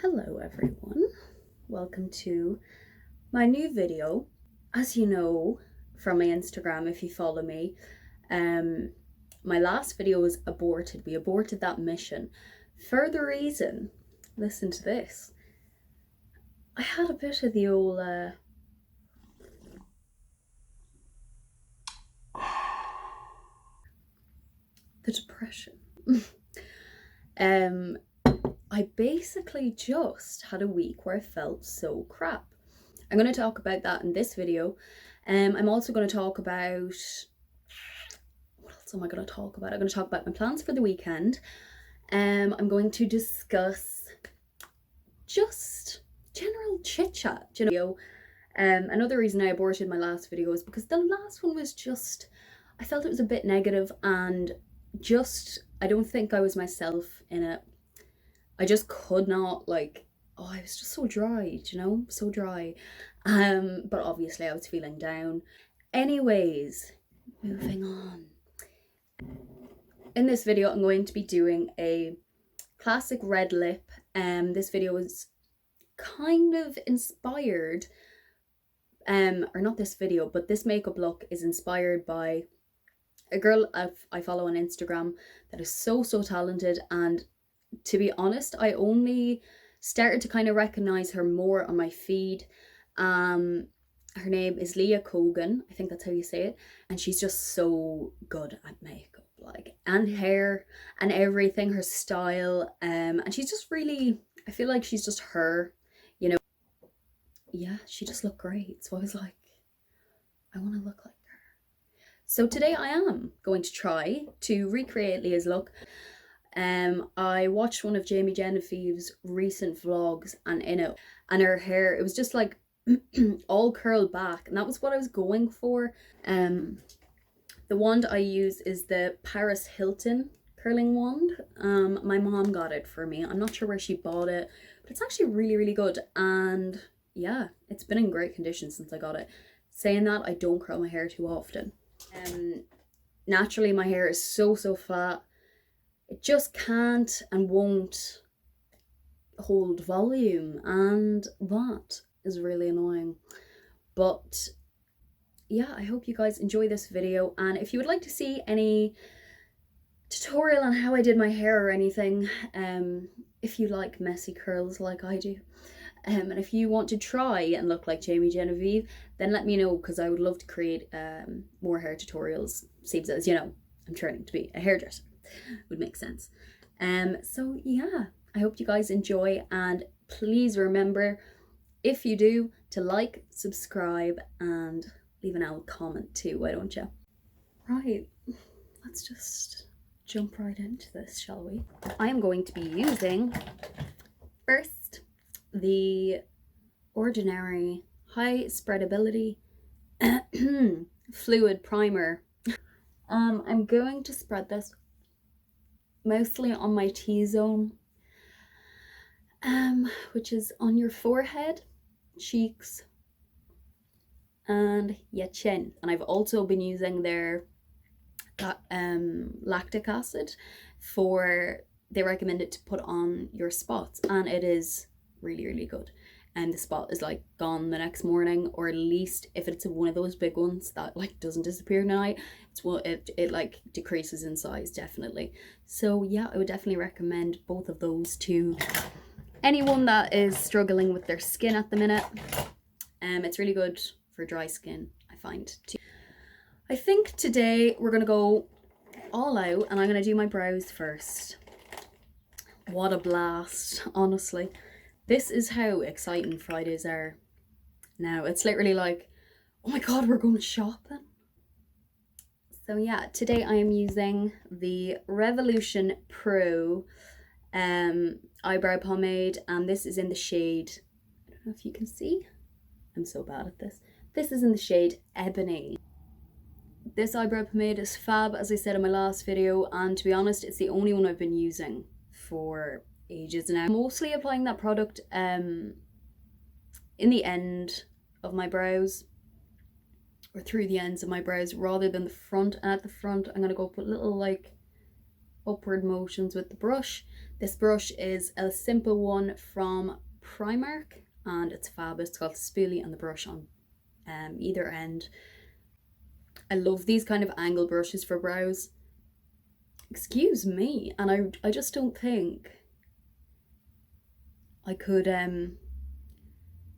Hello everyone, welcome to my new video. As you know from my Instagram, if you follow me, my last video was aborted. We aborted that mission for the reason, listen to this, I had a bit of the old the depression. I basically just had a week where I felt so crap. I'm going to talk about that in this video. I'm also going to talk about, what else am I going to talk about? I'm going to talk about my plans for the weekend. I'm going to discuss just general chit chat. You know, another reason I aborted my last video is because the last one was just, I felt it was a bit negative and just, I don't think I was myself in it. I just could not, like, oh, I was just so dry, you know, so dry. But obviously I was feeling down. Anyways, moving on. In this video, I'm going to be doing a classic red lip. This video was kind of inspired, or not this video, but this makeup look is inspired by a girl I follow on Instagram that is so talented, and to be honest, I only started to kind of recognize her more on my feed. Her name is Leah Kogan, I think that's how you say it, and she's just so good at makeup, like, and hair and everything, her style, and she's just really, I feel like she's just her, you know. Yeah, she just looked great, so I was like, I want to look like her. So today I am going to try to recreate Leah's look. I watched one of Jamie Genevieve's recent vlogs, and in it, and her hair, it was just like all curled back, and that was what I was going for. The wand I use is the Paris Hilton curling wand. My mom got it for me. I'm not sure where she bought it, but it's actually really good, and yeah, it's been in great condition since I got it. Saying that, I don't curl my hair too often. Naturally my hair is so flat. It just can't and won't hold volume, and that is really annoying. But yeah, I hope you guys enjoy this video, and if you would like to see any tutorial on how I did my hair or anything, if you like messy curls like I do, and if you want to try and look like Jamie Genevieve, then let me know, because I would love to create more hair tutorials. Seems as, you know, I'm training to be a hairdresser. Would make sense. So yeah, I hope you guys enjoy, and please remember, if you do, to like, subscribe, and leave an old comment too, why don't you? Right, let's just jump right into this, shall we? I am going to be using first the Ordinary High Spreadability Fluid Primer. I'm going to spread this mostly on my T-zone, which is on your forehead, cheeks, and your chin. And I've also been using their lactic acid they recommend it to put on your spots, and it is really good. And the spot is like gone the next morning, or at least if it's one of those big ones that like doesn't disappear in the night, it like decreases in size, definitely. So yeah, I would definitely recommend both of those to anyone that is struggling with their skin at the minute. It's really good for dry skin, I find too. I think today we're gonna go all out, and I'm gonna do my brows first. What a blast, honestly. This is how exciting Fridays are now. It's literally like, oh my god, we're going shopping. So yeah, today I am using the Revolution Pro eyebrow pomade, and this is in the shade, I don't know if you can see, I'm so bad at this. This is in the shade Ebony. This eyebrow pomade is fab, as I said in my last video, and to be honest, it's the only one I've been using for ages now. I'm mostly applying that product in the end of my brows, or through the ends of my brows, rather than the front. And at the front I'm gonna go put little like upward motions with the brush. This brush is a simple one from Primark and it's fab. It's got the spoolie and the brush on either end. I love these kind of angle brushes for brows. Excuse me, and I just don't think I could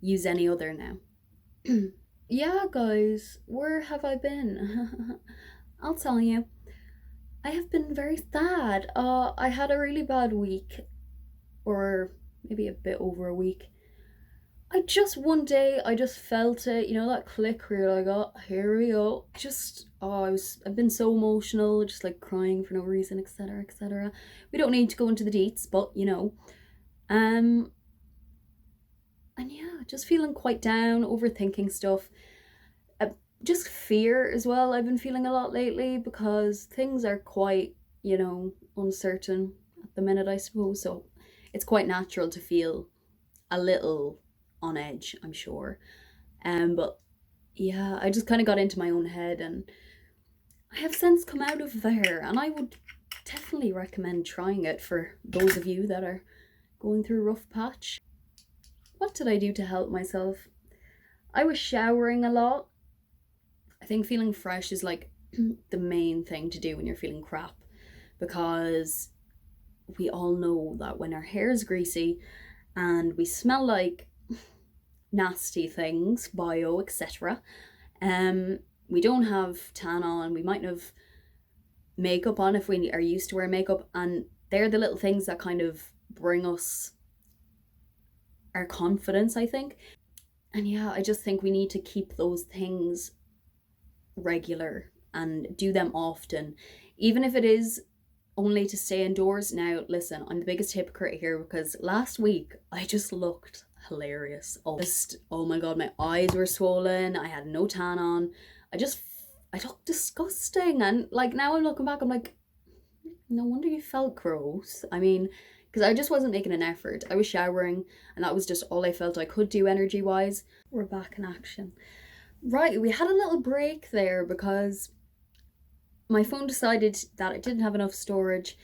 use any other now. Yeah, guys, where have I been? I'll tell you. I have been very sad. I had a really bad week, or maybe a bit over a week. One day, I just felt it, you know, that click where you're like, oh, here we go. I've been so emotional, just like crying for no reason, etc., etc. We don't need to go into the deets, but you know. And yeah, just feeling quite down, overthinking stuff. Just fear as well, I've been feeling a lot lately because things are quite, you know, uncertain at the minute, I suppose. So it's quite natural to feel a little on edge, I'm sure. But yeah, I just kind of got into my own head and I have since come out of there, and I would definitely recommend trying it for those of you that are going through a rough patch. What did I do to help myself? I was showering a lot. I think feeling fresh is like the main thing to do when you're feeling crap, because we all know that when our hair is greasy and we smell like nasty things, bio, etc., we don't have tan on, we might have makeup on if we are used to wear makeup, and they're the little things that kind of bring us our confidence, I think. And yeah, I just think we need to keep those things regular and do them often, even if it is only to stay indoors. Now listen, I'm the biggest hypocrite here because last week I just looked hilarious. Oh my god, my eyes were swollen, I had no tan on, I looked disgusting, and like now I'm looking back, I'm like, no wonder you felt gross. I mean, because I just wasn't making an effort. I was showering and that was just all I felt I could do energy wise. We're back in action. Right, we had a little break there because my phone decided that it didn't have enough storage,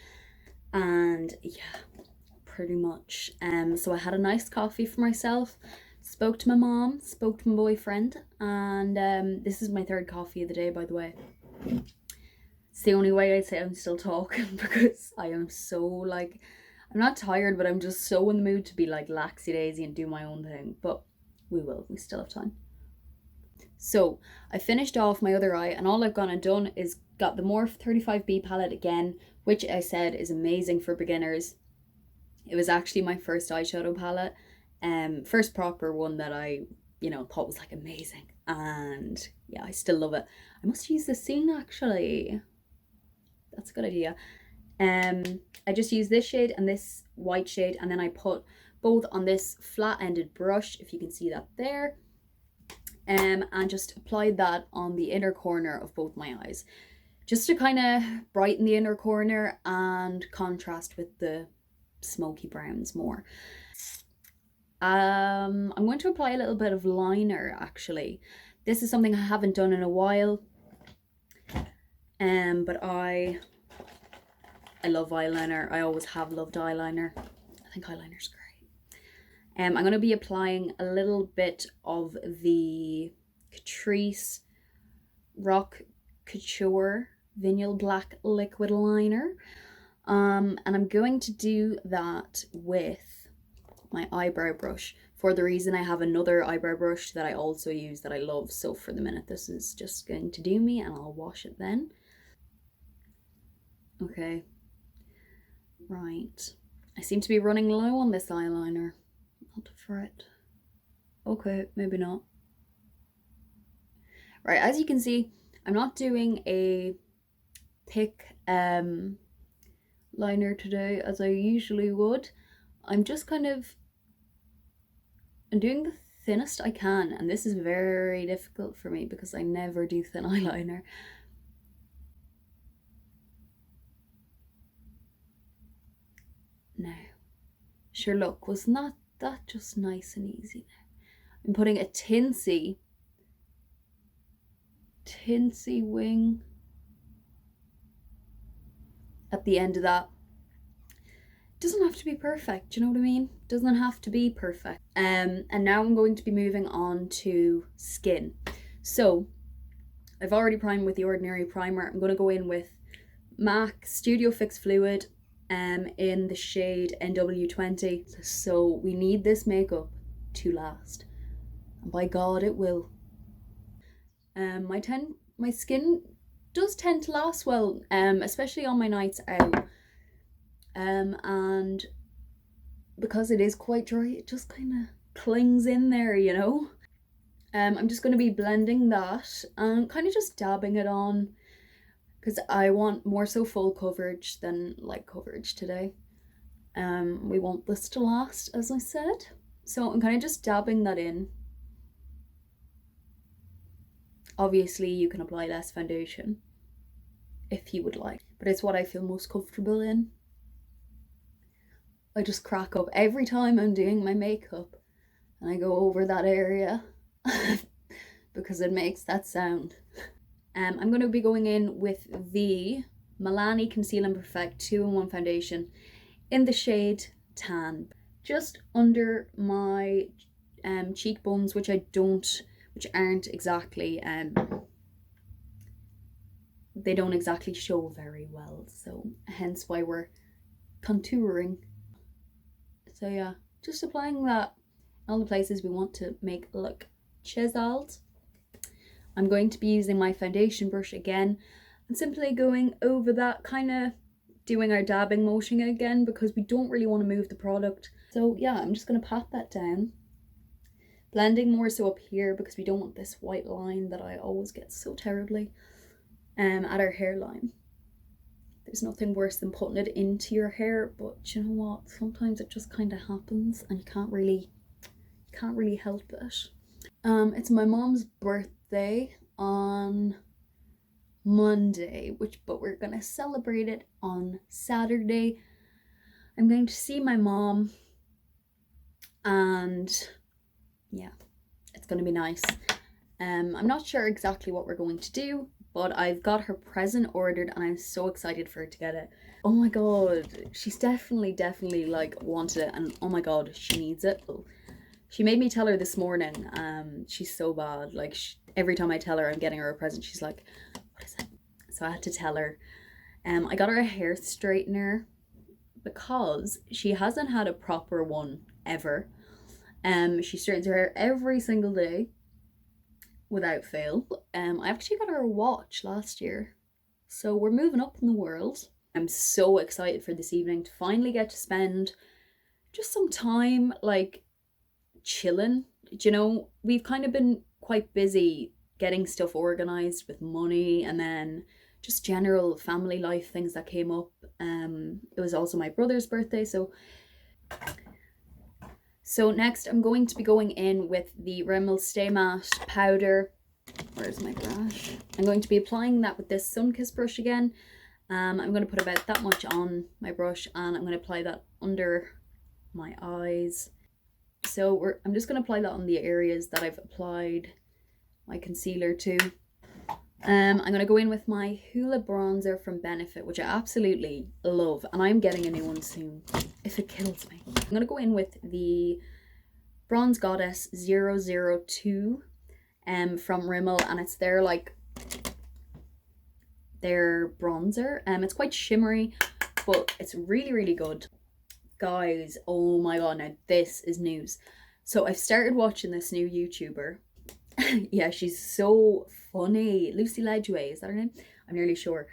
and yeah, pretty much. So I had a nice coffee for myself, spoke to my mom, spoke to my boyfriend, and this is my third coffee of the day, by the way. It's the only way I'd say I'm still talking because I am so like, I'm not tired, but I'm just so in the mood to be like laxy daisy and do my own thing. But we still have time. So I finished off my other eye, and all I've gone and done is got the Morphe 35B palette again, which I said is amazing for beginners. It was actually my first eyeshadow palette, first proper one that I, you know, thought was like amazing, and yeah, I still love it. I must use this soon actually. That's a good idea. I just use this shade and this white shade, and then I put both on this flat-ended brush, if you can see that there. And just applied that on the inner corner of both my eyes, just to kind of brighten the inner corner and contrast with the smoky browns more. I'm going to apply a little bit of liner actually. This is something I haven't done in a while, but I love eyeliner. I always have loved eyeliner. I think eyeliner's great. I'm going to be applying a little bit of the Catrice Rock Couture Vinyl Black Liquid Liner. And I'm going to do that with my eyebrow brush, for the reason I have another eyebrow brush that I also use that I love. So for the minute, this is just going to do me, and I'll wash it then. Okay. Right. I seem to be running low on this eyeliner. Not a fret. Okay, maybe not. Right, as you can see, I'm not doing a thick liner today as I usually would. I'm just kind of doing the thinnest I can, and this is very difficult for me because I never do thin eyeliner. Now, sure, look, was not that just nice and easy now? I'm putting a tinsy wing at the end of that. Doesn't have to be perfect, do you know what I mean? Doesn't have to be perfect. And now I'm going to be moving on to skin. So I've already primed with the Ordinary primer. I'm going to go in with MAC Studio Fix Fluid in the shade NW20. So we need this makeup to last, and by God it will. My skin does tend to last well, especially on my nights out. And because it is quite dry, it just kind of clings in there, you know. I'm just going to be blending that and kind of just dabbing it on, because I want more so full coverage than light coverage today. We want this to last, as I said. So I'm kind of just dabbing that in. Obviously, you can apply less foundation if you would like, but it's what I feel most comfortable in. I just crack up every time I'm doing my makeup and I go over that area because it makes that sound. I'm going to be going in with the Milani Conceal and Perfect 2-in-1 foundation in the shade Tan, just under my cheekbones, which aren't exactly they don't exactly show very well, so hence why we're contouring. So yeah, just applying that all the places we want to make look chiseled. I'm going to be using my foundation brush again and simply going over that, kind of doing our dabbing motion again, because we don't really want to move the product. So yeah, I'm just going to pat that down, blending more so up here because we don't want this white line that I always get so terribly at our hairline. There's nothing worse than putting it into your hair, but you know what? Sometimes it just kind of happens and you can't really help it. It's my mom's birthday on Monday, but we're gonna celebrate it on Saturday. I'm going to see my mom, and yeah, it's gonna be nice. I'm not sure exactly what we're going to do, but I've got her present ordered and I'm so excited for her to get it. Oh my god, she's definitely like wanted it, and oh my god, she needs it. She made me tell her this morning. She's so bad. Like every time I tell her I'm getting her a present, she's like, what is it? So I had to tell her. I got her a hair straightener because she hasn't had a proper one ever. She straightens her hair every single day without fail. I actually got her a watch last year, so we're moving up in the world. I'm so excited for this evening to finally get to spend just some time like chilling. You know, we've kind of been quite busy getting stuff organized with money and then just general family life things that came up. It was also my brother's birthday, so next I'm going to be going in with the Rimmel Stay Matte powder. Where's my brush? I'm going to be applying that with this Sunkissed brush again. I'm going to put about that much on my brush and I'm going to apply that under my eyes. So I'm just going to apply that on the areas that I've applied my concealer to. I'm going to go in with my Hoola bronzer from Benefit, which I absolutely love, and I'm getting a new one soon if it kills me. I'm going to go in with the Bronze Goddess 002 from Rimmel, and it's their bronzer. It's quite shimmery, but it's really good. Guys, oh my god, now this is news. So I've started watching this new YouTuber. Yeah, she's so funny. Lucy Ledgway, is that her name? I'm nearly sure.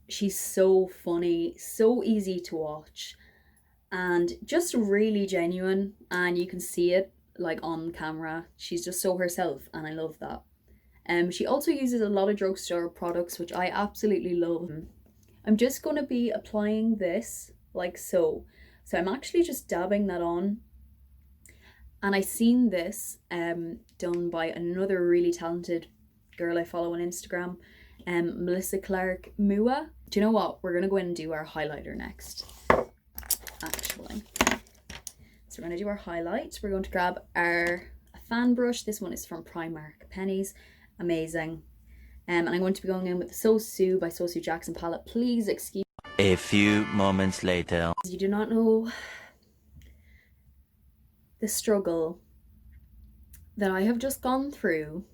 She's so funny, so easy to watch, and just really genuine, and you can see it like on camera. She's just so herself, and I love that. She also uses a lot of drugstore products, which I absolutely love. I'm just going to be applying this like so. So I'm actually just dabbing that on. And I seen this done by another really talented girl I follow on Instagram, Melissa Clark Mua. Do you know what? We're going to go in and do our highlighter next, actually. So we're going to do our highlights. We're going to grab our fan brush. This one is from Primark Pennies. Amazing. And I'm going to be going in with the So Sue by So Sue Jackson palette. Please excuse A few moments later. You do not know the struggle that I have just gone through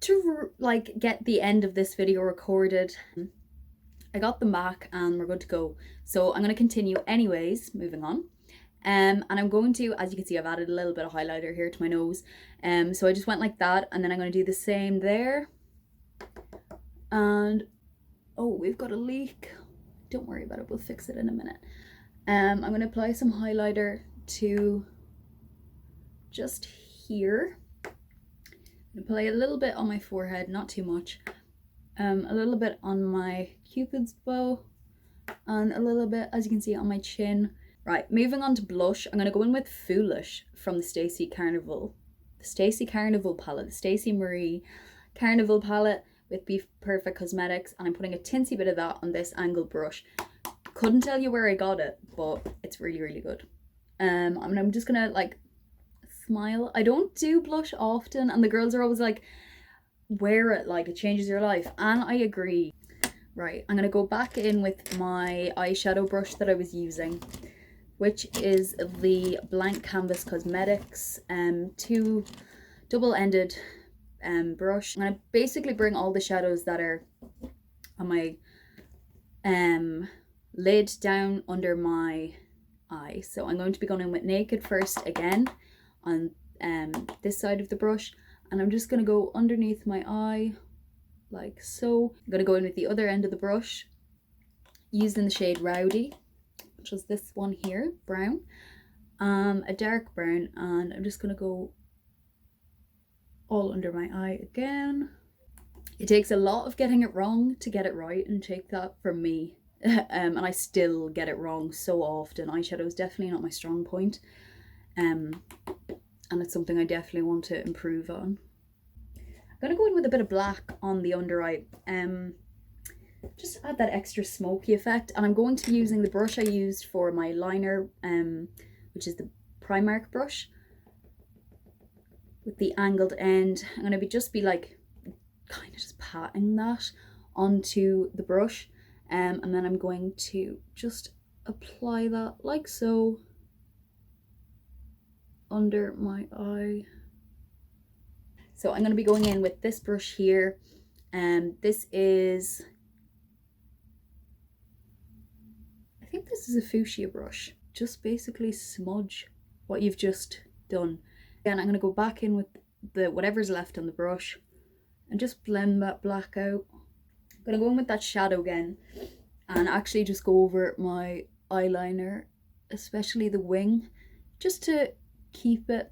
to like get the end of this video recorded. I got them back and we're good to go. So I'm going to continue anyways, moving on. And I'm going to, as you can see, I've added a little bit of highlighter here to my nose. So I just went like that, and then I'm going to do the same there. And, oh, we've got a leak. Don't worry about it, we'll fix it in a minute. I'm going to apply some highlighter to just here. I'm going to apply a little bit on my forehead, not too much. A little bit on my Cupid's bow, and a little bit, as you can see, on my chin. Right, moving on to blush, I'm going to go in with Foolish from the Stacey Carnival palette, the Stacey Marie Carnival palette with Be Perfect Cosmetics, and I'm putting a tinsy bit of that on this angled brush. Couldn't tell you where I got it, but it's really, really good. And I'm just going to like smile. I don't do blush often, and the girls are always like, wear it, like it changes your life, and I agree. Right, I'm going to go back in with my eyeshadow brush that I was using, which is the Blank Canvas Cosmetics two double-ended brush. I'm going to basically bring all the shadows that are on my lid down under my eye. So I'm going to be going in with Naked first again on this side of the brush, and I'm just going to go underneath my eye like so. I'm going to go in with the other end of the brush using the shade Rowdy, which is this one here, brown, a dark brown, and I'm just going to go all under my eye again. It takes a lot of getting it wrong to get it right, and take that from me. And I still get it wrong so often. Eyeshadow is definitely not my strong point, and it's something I definitely want to improve on. I'm going to go in with a bit of black on the under eye, just add that extra smoky effect. And I'm going to be using the brush I used for my liner, which is the Primark brush with the angled end. I'm going to just be like kind of just patting that onto the brush, and then I'm going to just apply that like so under my eye. So I'm going to be going in with this brush here, and this is, I think this is a fuchsia brush. Just basically smudge what you've just done. Again, I'm going to go back in with the whatever's left on the brush and just blend that black out. I'm going to go in with that shadow again and actually just go over my eyeliner, especially the wing, just to keep it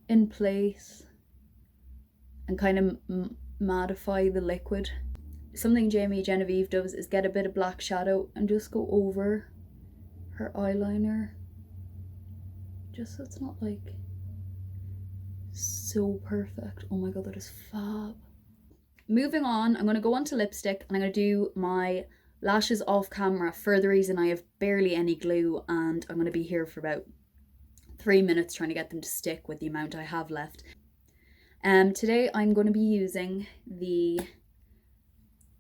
in place and kind of mattify the liquid. Something Jamie Genevieve does is get a bit of black shadow and just go over her eyeliner, just so it's not like so perfect. Oh my god, that is fab. Moving on, I'm going to go on to lipstick, and I'm going to do my lashes off camera for the reason I have barely any glue, and I'm going to be here for about 3 minutes trying to get them to stick with the amount I have left. Today I'm going to be using the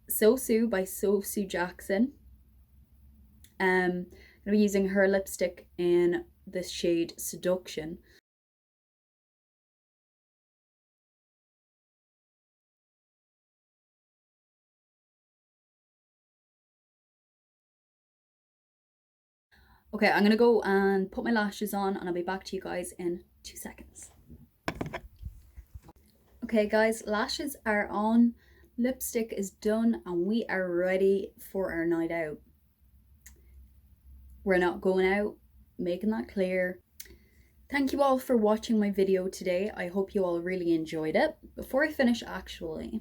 So Sue by So Sue Jackson. I'm going to be using her lipstick in this shade Seduction. Okay, I'm going to go and put my lashes on, and I'll be back to you guys in 2 seconds. Okay guys, lashes are on, lipstick is done, and we are ready for our night out. We're not going out, making that clear. Thank you all for watching my video today. I hope you all really enjoyed it. Before I finish, I'm going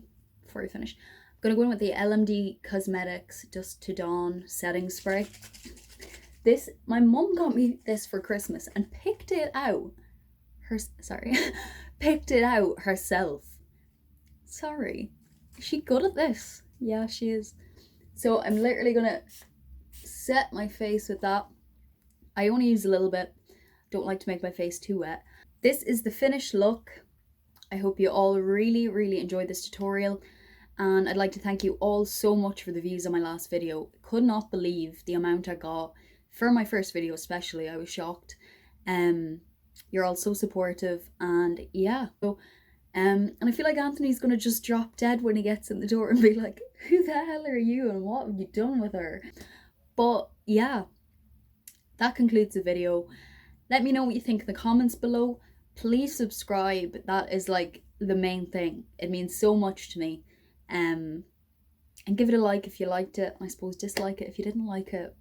to go in with the LMD Cosmetics Dusk to Dawn setting spray. This, my mum got me this for Christmas and picked it out picked it out herself. Sorry, is she good at this? Yeah, she is. So I'm literally gonna set my face with that. I only use a little bit, don't like to make my face too wet. This is the finished look. I hope you all really enjoyed this tutorial. And I'd like to thank you all so much for the views on my last video. Could not believe the amount I got for my first video, especially. I was shocked. You're all so supportive, and yeah. So, and I feel like Anthony's gonna just drop dead when he gets in the door and be like, who the hell are you and what have you done with her? But yeah, that concludes the video. Let me know what you think in the comments below. Please subscribe. That is like the main thing. It means so much to me. And give it a like if you liked it. I suppose dislike it if you didn't like it.